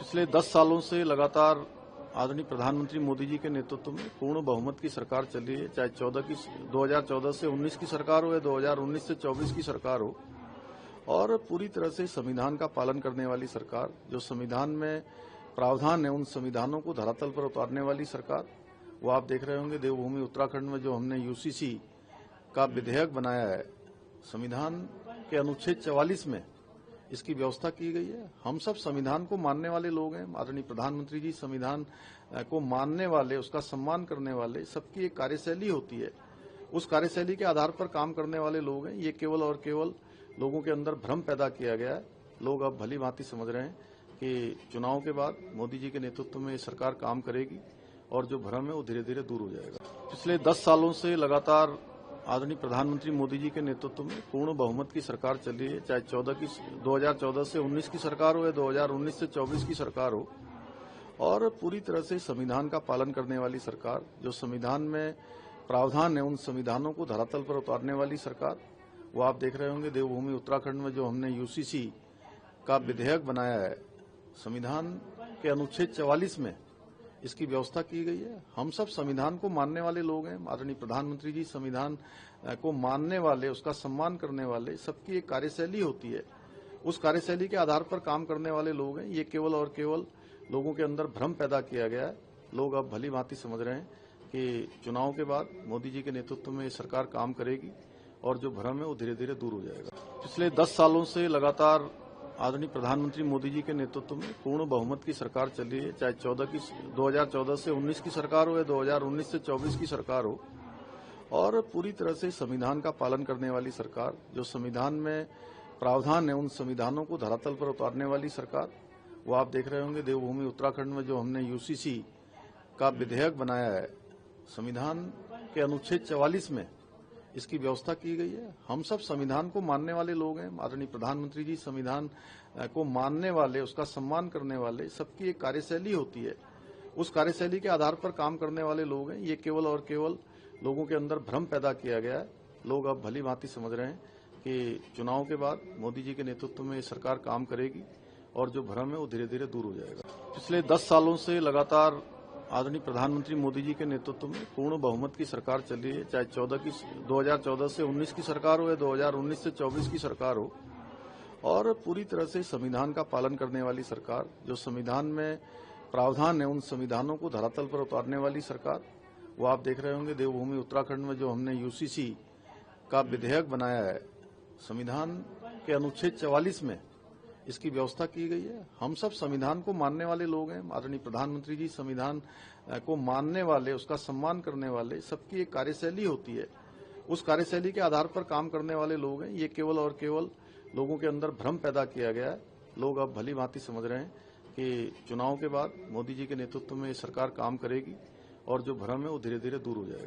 पिछले 10 सालों से लगातार आदरणीय प्रधानमंत्री मोदी जी के नेतृत्व में पूर्ण बहुमत की सरकार चल रही है, चाहे 2014 से 19 की सरकार हो या 2019 से 24 की सरकार हो, और पूरी तरह से संविधान का पालन करने वाली सरकार, जो संविधान में प्रावधान है उन संविधानों को धरातल पर उतारने वाली सरकार। वो आप देख रहे होंगे देवभूमि उत्तराखंड में जो हमने यूसीसी का विधेयक बनाया है, संविधान के अनुच्छेद 44 में इसकी व्यवस्था की गई है। हम सब संविधान को मानने वाले लोग हैं। आदरणीय प्रधानमंत्री जी संविधान को मानने वाले, उसका सम्मान करने वाले, सबकी एक कार्यशैली होती है। उस कार्यशैली के आधार पर काम करने वाले लोग हैं। ये केवल और केवल लोगों के अंदर भ्रम पैदा किया गया है। लोग अब भली भांति समझ रहे हैं कि चुनाव के बाद मोदी जी के नेतृत्व में सरकार काम करेगी और जो भ्रम है वो धीरे धीरे दूर हो जाएगा। पिछले 10 सालों से लगातार आदरणीय प्रधानमंत्री मोदी जी के नेतृत्व में पूर्ण बहुमत की सरकार चल रही है, चाहे 2014 से 19 की सरकार हो या 2019 से 24 की सरकार हो, और पूरी तरह से संविधान का पालन करने वाली सरकार, जो संविधान में प्रावधान है उन संविधानों को धरातल पर उतारने वाली सरकार। वो आप देख रहे होंगे देवभूमि उत्तराखंड में जो हमने यूसीसी का विधेयक बनाया है, संविधान के अनुच्छेद 44 में इसकी व्यवस्था की गई है। हम सब संविधान को मानने वाले लोग हैं। आदरणीय प्रधानमंत्री जी संविधान को मानने वाले, उसका सम्मान करने वाले, सबकी एक कार्यशैली होती है। उस कार्यशैली के आधार पर काम करने वाले लोग हैं। ये केवल और केवल लोगों के अंदर भ्रम पैदा किया गया है। लोग अब भली भांति समझ रहे हैं कि चुनाव के बाद मोदी जी के नेतृत्व में सरकार काम करेगी और जो भ्रम है वो धीरे धीरे दूर हो जाएगा। पिछले 10 सालों से लगातार आदरणीय प्रधानमंत्री मोदी जी के नेतृत्व में पूर्ण बहुमत की सरकार चल रही है, चाहे 2014 से 19 की सरकार हो या 2019 से 24 की सरकार हो, और पूरी तरह से संविधान का पालन करने वाली सरकार, जो संविधान में प्रावधान है उन संविधानों को धरातल पर उतारने वाली सरकार। वो आप देख रहे होंगे देवभूमि उत्तराखंड में जो हमने यूसीसी का विधेयक बनाया है, संविधान के अनुच्छेद 44 में इसकी व्यवस्था की गई है। हम सब संविधान को मानने वाले लोग हैं। आदरणीय प्रधानमंत्री जी संविधान को मानने वाले, उसका सम्मान करने वाले, सबकी एक कार्यशैली होती है। उस कार्यशैली के आधार पर काम करने वाले लोग हैं। ये केवल और केवल लोगों के अंदर भ्रम पैदा किया गया है। लोग अब भली भांति समझ रहे हैं कि चुनाव के बाद मोदी जी के नेतृत्व में सरकार काम करेगी और जो भ्रम है वो धीरे धीरे दूर हो जाएगा। पिछले 10 सालों से लगातार आदरणीय प्रधानमंत्री मोदी जी के नेतृत्व में पूर्ण बहुमत की सरकार चल रही है, चाहे 2014 से 19 की सरकार हो या 2019 से 24 की सरकार हो, और पूरी तरह से संविधान का पालन करने वाली सरकार, जो संविधान में प्रावधान है उन संविधानों को धरातल पर उतारने वाली सरकार। वो आप देख रहे होंगे देवभूमि उत्तराखंड में जो हमने यूसीसी का विधेयक बनाया है, संविधान के अनुच्छेद 44 में इसकी व्यवस्था की गई है। हम सब संविधान को मानने वाले लोग हैं। आदरणीय प्रधानमंत्री जी संविधान को मानने वाले, उसका सम्मान करने वाले, सबकी एक कार्यशैली होती है। उस कार्यशैली के आधार पर काम करने वाले लोग हैं। ये केवल और केवल लोगों के अंदर भ्रम पैदा किया गया है। लोग अब भली भांति समझ रहे हैं कि चुनाव के बाद मोदी जी के नेतृत्व में सरकार काम करेगी और जो भ्रम है वो धीरे धीरे दूर हो जाएगा।